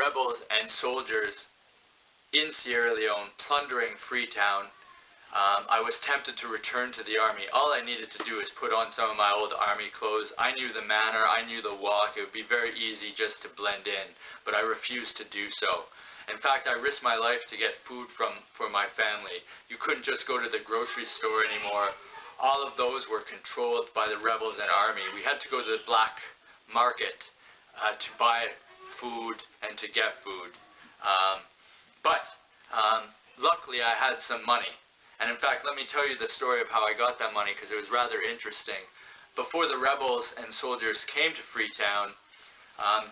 rebels and soldiers in Sierra Leone plundering Freetown, I was tempted to return to the army. All I needed to do is put on some of my old army clothes. I knew the manner, I knew the walk. It would be very easy just to blend in, but I refused to do so. In fact, I risked my life to get food for my family. You couldn't just go to the grocery store anymore. All of those were controlled by the rebels and army. We had to go to the black market to buy food and to get food. But luckily I had some money. And in fact, let me tell you the story of how I got that money, because it was rather interesting. Before the rebels and soldiers came to Freetown,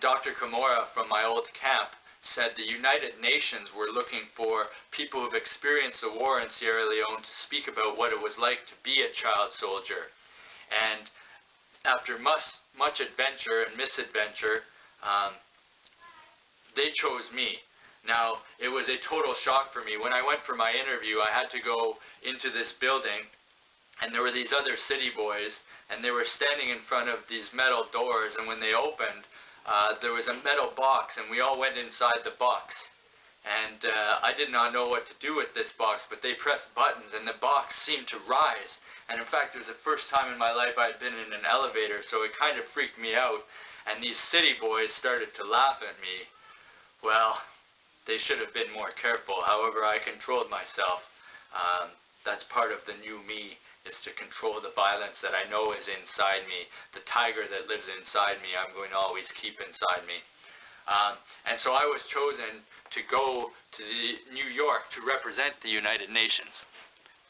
Dr. Kamora from my old camp said the United Nations were looking for people who've experienced the war in Sierra Leone to speak about what it was like to be a child soldier. And after much adventure and misadventure, they chose me. Now, it was a total shock for me. When I went for my interview, I had to go into this building, and there were these other city boys, and they were standing in front of these metal doors, and when they opened, there was a metal box, and we all went inside the box. And I did not know what to do with this box, but they pressed buttons, and the box seemed to rise. And in fact, it was the first time in my life I had been in an elevator, so it kind of freaked me out. And these city boys started to laugh at me. Well, they should have been more careful. However, I controlled myself. That's part of the new me, is to control the violence that I know is inside me. The tiger that lives inside me, I'm going to always keep inside me. And so I was chosen to go to New York to represent the United Nations,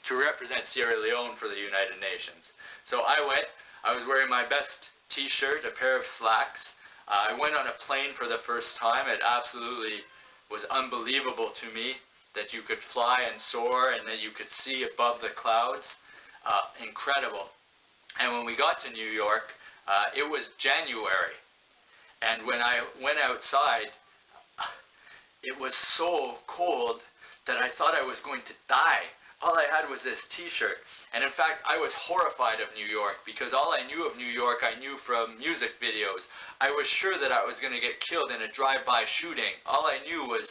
to represent Sierra Leone for the United Nations. So I went. I was wearing my best t-shirt, a pair of slacks. I went on a plane for the first time. It absolutely was unbelievable to me that you could fly and soar and that you could see above the clouds. Incredible. And when we got to New York, it was January. And when I went outside, it was so cold that I thought I was going to die. All I had was this t-shirt. And in fact, I was horrified of New York, because all I knew of New York, I knew from music videos. I was sure that I was going to get killed in a drive-by shooting. All I knew was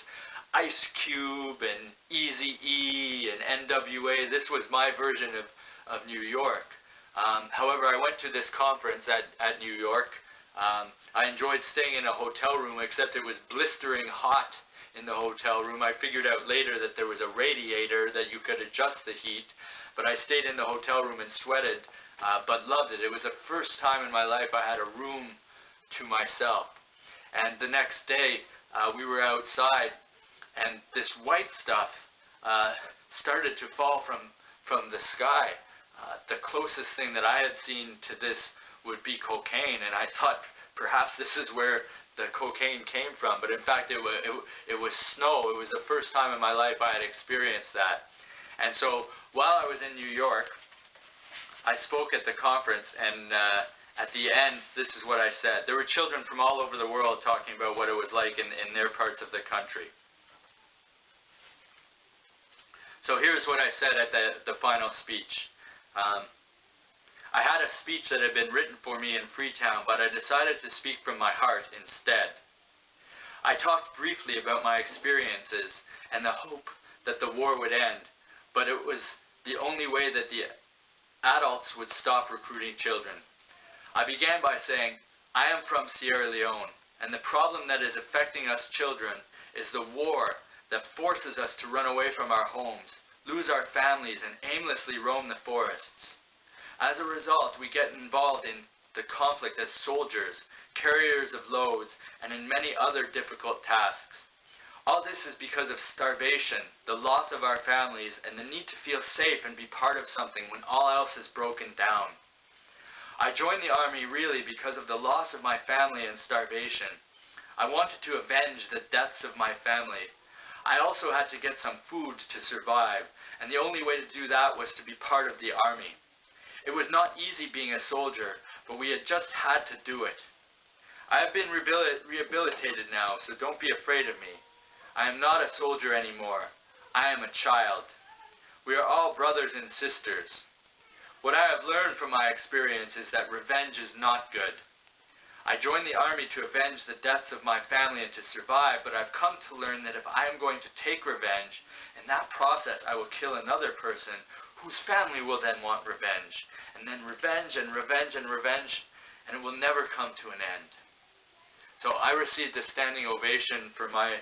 Ice Cube and Eazy-E and NWA. This was my version of New York. However, I went to this conference at New York. I enjoyed staying in a hotel room, except it was blistering hot in the hotel room. I figured out later that there was a radiator that you could adjust the heat, but I stayed in the hotel room and sweated, but loved it. It was the first time in my life I had a room to myself. And the next day, we were outside, and this white stuff started to fall from the sky. The closest thing that I had seen to this would be cocaine, and I thought perhaps this is where the cocaine came from, but in fact it was snow. It was the first time in my life I had experienced that. And so while I was in New York, I spoke at the conference, and at the end, this is what I said. There were children from all over the world talking about what it was like in their parts of the country. So here's what I said at the final speech. I had a speech that had been written for me in Freetown, but I decided to speak from my heart instead. I talked briefly about my experiences and the hope that the war would end, but it was the only way that the adults would stop recruiting children. I began by saying, I am from Sierra Leone, and the problem that is affecting us children is the war that forces us to run away from our homes, lose our families, and aimlessly roam the forests. As a result, we get involved in the conflict as soldiers, carriers of loads, and in many other difficult tasks. All this is because of starvation, the loss of our families, and the need to feel safe and be part of something when all else is broken down. I joined the army really because of the loss of my family and starvation. I wanted to avenge the deaths of my family. I also had to get some food to survive, and the only way to do that was to be part of the army. It was not easy being a soldier, but we had just had to do it. I have been rehabilitated now, so don't be afraid of me. I am not a soldier anymore. I am a child. We are all brothers and sisters. What I have learned from my experience is that revenge is not good. I joined the army to avenge the deaths of my family and to survive, but I've come to learn that if I am going to take revenge, in that process I will kill another person whose family will then want revenge, and then revenge and revenge and revenge, and it will never come to an end. So I received a standing ovation for my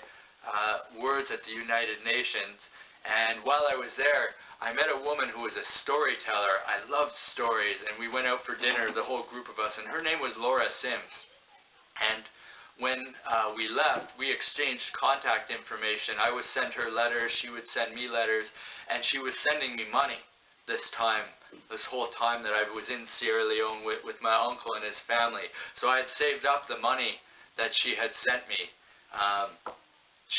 words at the United Nations, and while I was there, I met a woman who was a storyteller. I loved stories, and we went out for dinner, the whole group of us, and her name was Laura Sims. And when we left, we exchanged contact information. I would send her letters, she would send me letters, and she was sending me money this whole time that I was in Sierra Leone with my uncle and his family. So I had saved up the money that she had sent me.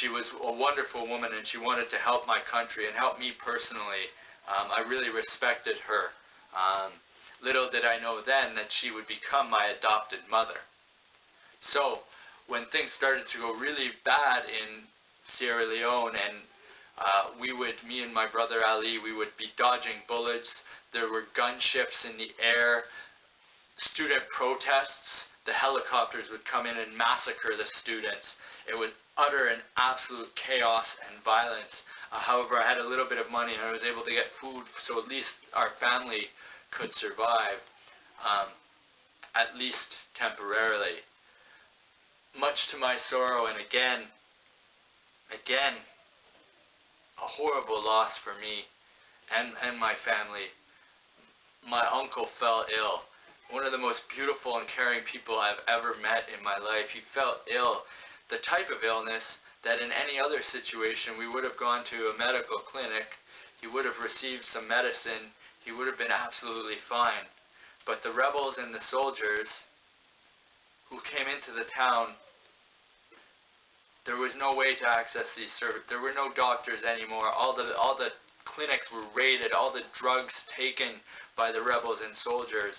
She was a wonderful woman, and she wanted to help my country and help me personally. I really respected her. Little did I know then that she would become my adopted mother. So when things started to go really bad in Sierra Leone, and me and my brother Ali, we would be dodging bullets. There were gunships in the air, student protests. The helicopters would come in and massacre the students. It was utter and absolute chaos and violence. However, I had a little bit of money and I was able to get food, so at least our family could survive, at least temporarily. Much to my sorrow, and again, a horrible loss for me and my family. My uncle fell ill. One of the most beautiful and caring people I've ever met in my life. He fell ill. The type of illness that in any other situation we would have gone to a medical clinic, he would have received some medicine, he would have been absolutely fine. But the rebels and the soldiers who came into the town, there was no way to access these services. There were no doctors anymore. All the clinics were raided, all the drugs taken by the rebels and soldiers.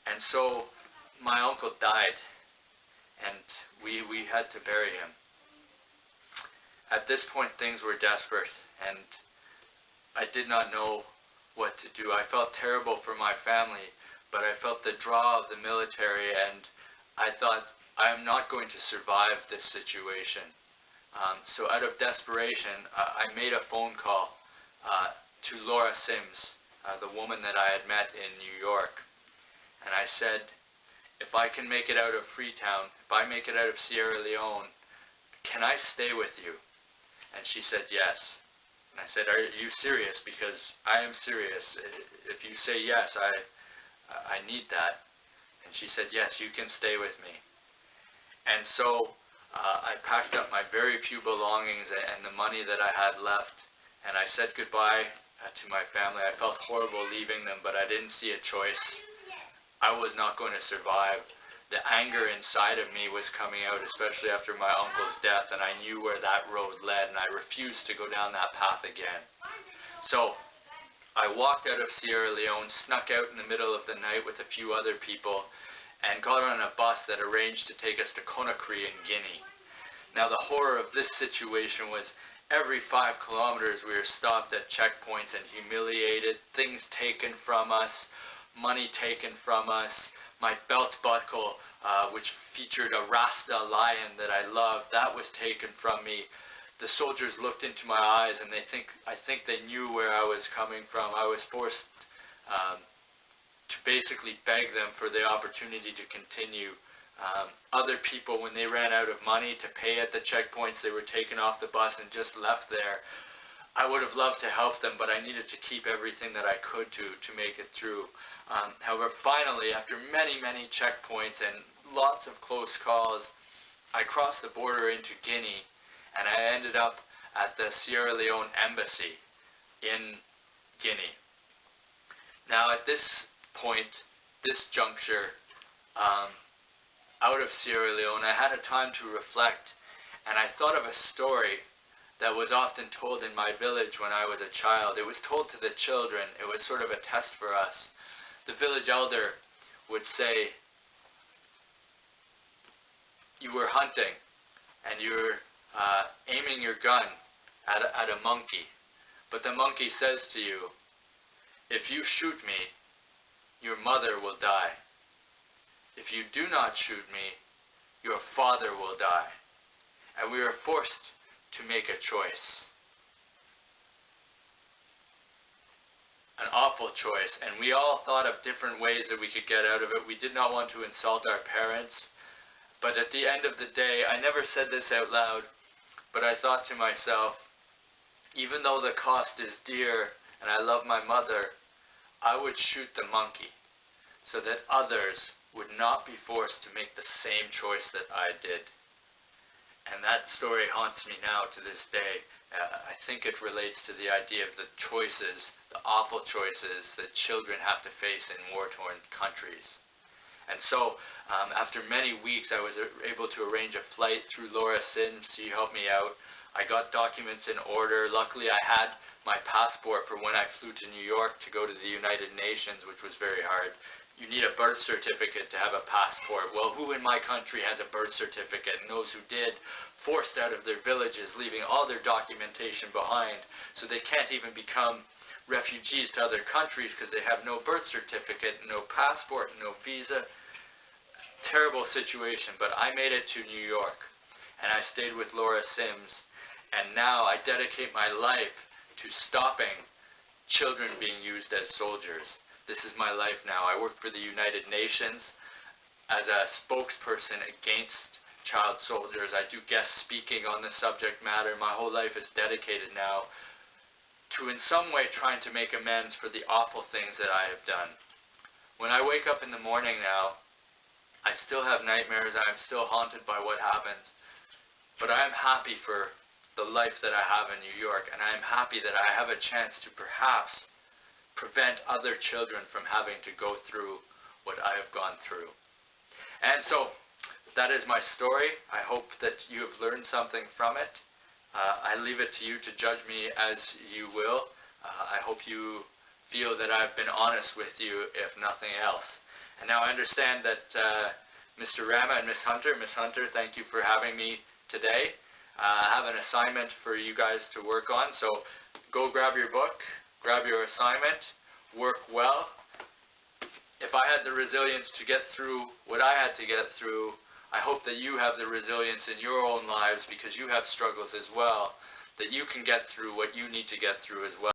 And so my uncle died, and we had to bury him. At this point things were desperate, and I did not know what to do. I felt terrible for my family, but I felt the draw of the military, and I thought, I am not going to survive this situation. So out of desperation, I made a phone call to Laura Sims, the woman that I had met in New York. And I said, if I can make it out of Freetown, if I make it out of Sierra Leone, can I stay with you? And she said yes. And I said, are you serious? Because I am serious. If you say yes, I need that. And she said, yes, you can stay with me. And so I packed up my very few belongings and the money that I had left, and I said goodbye to my family. I felt horrible leaving them, but I didn't see a choice. I was not going to survive. The anger inside of me was coming out, especially after my uncle's death, and I knew where that road led, and I refused to go down that path again. So I walked out of Sierra Leone, snuck out in the middle of the night with a few other people, and got on a bus that arranged to take us to Conakry in Guinea. Now the horror of this situation was every 5 kilometers we were stopped at checkpoints and humiliated, things taken from us, money taken from us. My belt buckle, which featured a Rasta lion that I loved, that was taken from me. The soldiers looked into my eyes, and I think they knew where I was coming from. I was forced to basically beg them for the opportunity to continue. Other people, when they ran out of money to pay at the checkpoints, they were taken off the bus and just left there. I would have loved to help them, but I needed to keep everything that I could to make it through. However, finally, after many, many checkpoints and lots of close calls, I crossed the border into Guinea, and I ended up at the Sierra Leone embassy in Guinea. Now, at this point, this juncture, out of Sierra Leone, I had a time to reflect, and I thought of a story that was often told in my village when I was a child. It was told to the children. It was sort of a test for us. The village elder would say, you were hunting and you were aiming your gun at a monkey, but the monkey says to you, if you shoot me, your mother will die. If you do not shoot me, your father will die. And we were forced to make a choice. An awful choice. And we all thought of different ways that we could get out of it. We did not want to insult our parents. But at the end of the day, I never said this out loud, but I thought to myself, even though the cost is dear and I love my mother, I would shoot the monkey so that others would not be forced to make the same choice that I did. And that story haunts me now to this day. I think it relates to the idea of the choices, the awful choices that children have to face in war-torn countries. And so, after many weeks, I was able to arrange a flight through Laura Sims. She helped me out. I got documents in order. Luckily, I had my passport for when I flew to New York to go to the United Nations, which was very hard. You need a birth certificate to have a passport. Well, who in my country has a birth certificate? And those who did, forced out of their villages, leaving all their documentation behind, so they can't even become refugees to other countries because they have no birth certificate, no passport, no visa. Terrible situation, but I made it to New York, and I stayed with Laura Sims, and now I dedicate my life to stopping children being used as soldiers. This is my life now. I work for the United Nations as a spokesperson against child soldiers. I do guest speaking on the subject matter. My whole life is dedicated now to in some way trying to make amends for the awful things that I have done. When I wake up in the morning now, I still have nightmares. I'm still haunted by what happened. But I am happy for the life that I have in New York, and I am happy that I have a chance to perhaps prevent other children from having to go through what I have gone through. And so, that is my story. I hope that you have learned something from it. I leave it to you to judge me as you will. I hope you feel that I've been honest with you, if nothing else. And now I understand that Mr. Rama and Miss Hunter, thank you for having me today. I have an assignment for you guys to work on, so go grab your book, grab your assignment, work well. If I had the resilience to get through what I had to get through, I hope that you have the resilience in your own lives, because you have struggles as well, that you can get through what you need to get through as well.